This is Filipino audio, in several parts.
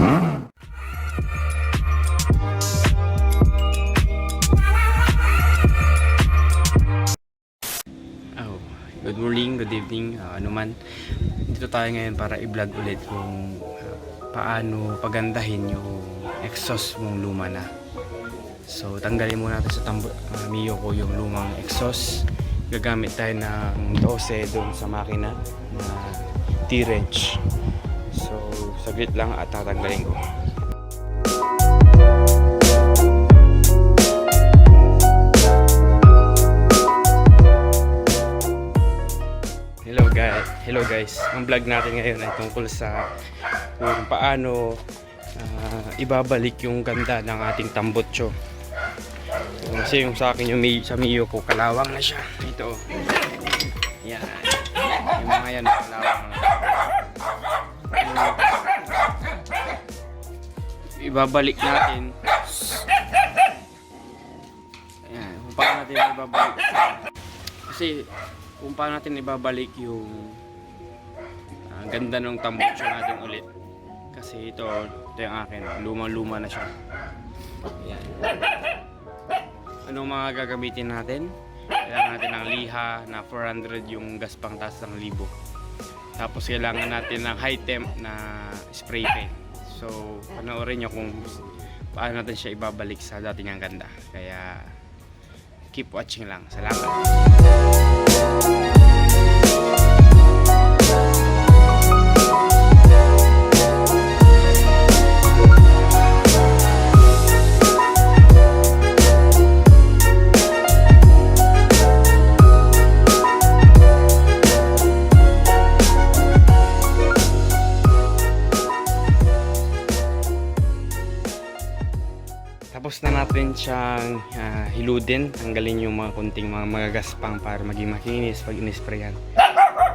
Oh, good morning, good evening, ano man. Dito tayo ngayon para i-vlog ulit kung paano pagandahin yung exhaust mong luma na. So tanggalin muna natin sa Miyoko yung lumang exhaust. Gagamit tayo ng 12 doon sa makina na T-wrench. So saglit lang at tatanggalin ko. Hello guys, ang vlog natin ngayon ay tungkol sa kung paano ibabalik yung ganda ng ating tambutso. Kasi yung sa akin, yung sa Miyoko, kalawang na siya. Ito, yan, yung mga yan, kalawang na. Ibabalik natin. Ayan, kung paano natin ibabalik. Kasi kung paano natin ibabalik yung ganda ng tambutso natin ulit. Kasi ito yung akin, luma-luma na siya. Ayan. Anong mga gagamitin natin? Kailangan natin ng liha na 400 yung gaspang taas ng 1,000. Tapos kailangan natin ng high temp na spray paint. So panoorin nyo kung paano natin siya ibabalik sa dati niyang ganda. Kaya keep watching lang. Salamat. Tapos na natin siyang hiludin, tanggalin yung mga kunting mga magagaspang para maging makinis pag inisprayan.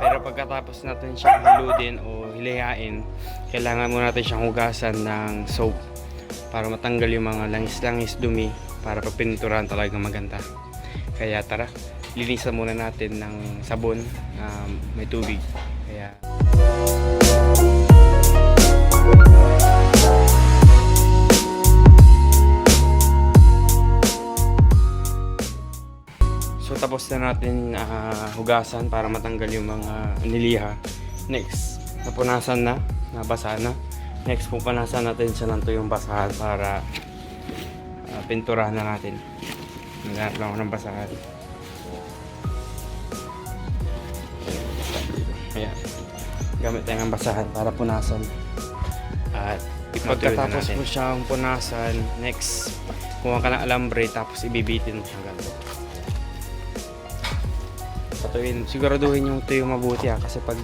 Pero pagkatapos natin siyang hiludin o hilayain, kailangan muna natin siyang hugasan ng soap para matanggal yung mga langis-langis, dumi, para pagpinturahan talaga maganda. Kaya tara, linisan muna natin ng sabon, may tubig. Kaya so tapos na natin hugasan para matanggal yung mga niliha. Next, napunasan na, nabasa na. Next, pupunasan natin siya ng tuyong basahan para pinturahan na natin. Naghanap lang ako ng basahan. Ayan. Gamit tayo ng basahan para punasan. At pagkatapos mo siyang punasan, next, kuha ka ng alambre tapos ibibitin mo siya ganito. Siguraduhin yung tuyo mabuti kasi pag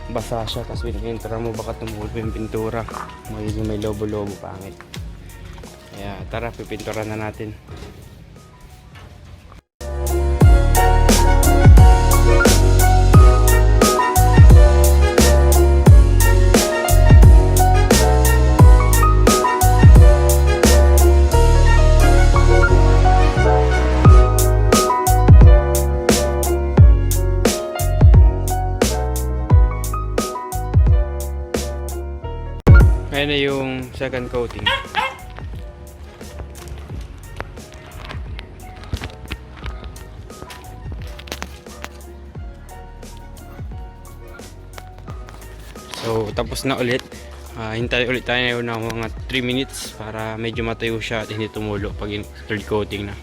basa siya kasi pinintura mo baka tumulo yung pintura, magiging may lobo-lobo pangit. Kaya tara, pipintura na natin. Ayan na yung second coating. So tapos na ulit. Hintay ulit tayo ng mga 3 minutes para medyo matayo siya at hindi tumulo pag third coating na.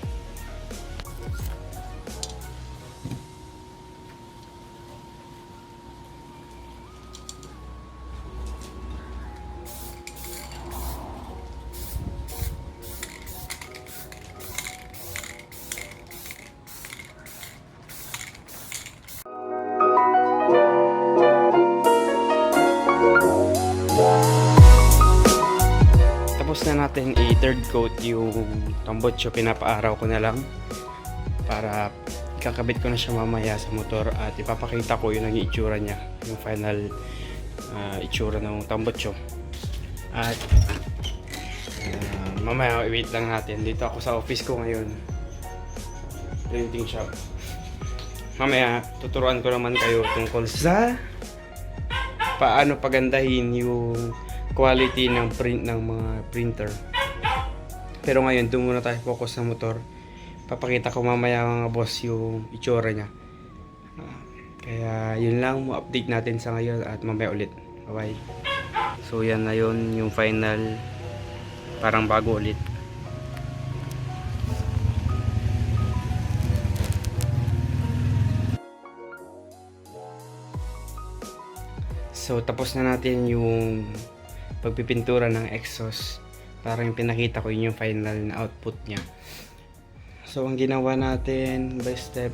Tapos na natin i-third coat yung tambutso, pinapaaraw ko na lang para ikakabit ko na siya mamaya sa motor at ipapakita ko yung naging itsura niya, yung final itsura ng tambutso. At mamaya i-wait lang natin. Dito ako sa office ko ngayon, printing shop. Mamaya tuturuan ko naman kayo tungkol sa paano pagandahin yung quality ng print ng mga printer. Pero ngayon, doon muna tayo focus sa motor. Papakita ko mamaya mga boss yung itsura niya. Kaya yun lang, update natin sa ngayon at mamaya ulit. Bye bye. So yan na yun, yung final, parang bago ulit. So tapos na natin yung pagpipintura ng exhaust. Parang yung pinakita ko, yun yung final na output niya. So ang ginawa natin by step,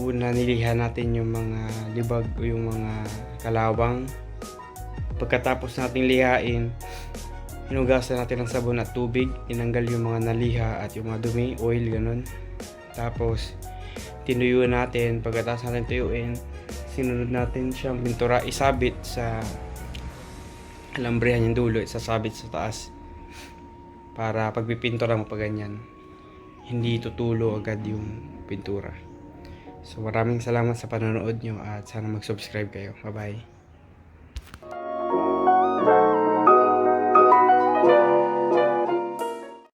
una nilihan natin yung mga libag o yung mga kalawang. Pagkatapos nating lihain, hinugasan natin ng sabon at tubig, tinanggal yung mga naliha at yung mga dumi, oil, ganun. Tapos tinuyo natin. Pagkatapos natin tuyuin, sinunod natin siyang pintura, isabit sa alambrehan yung dulo, isasabit sa taas para pagpipintura mo pa ganyan, hindi tutulo agad yung pintura. So maraming salamat sa panonood nyo at sana mag-subscribe kayo. Bye bye.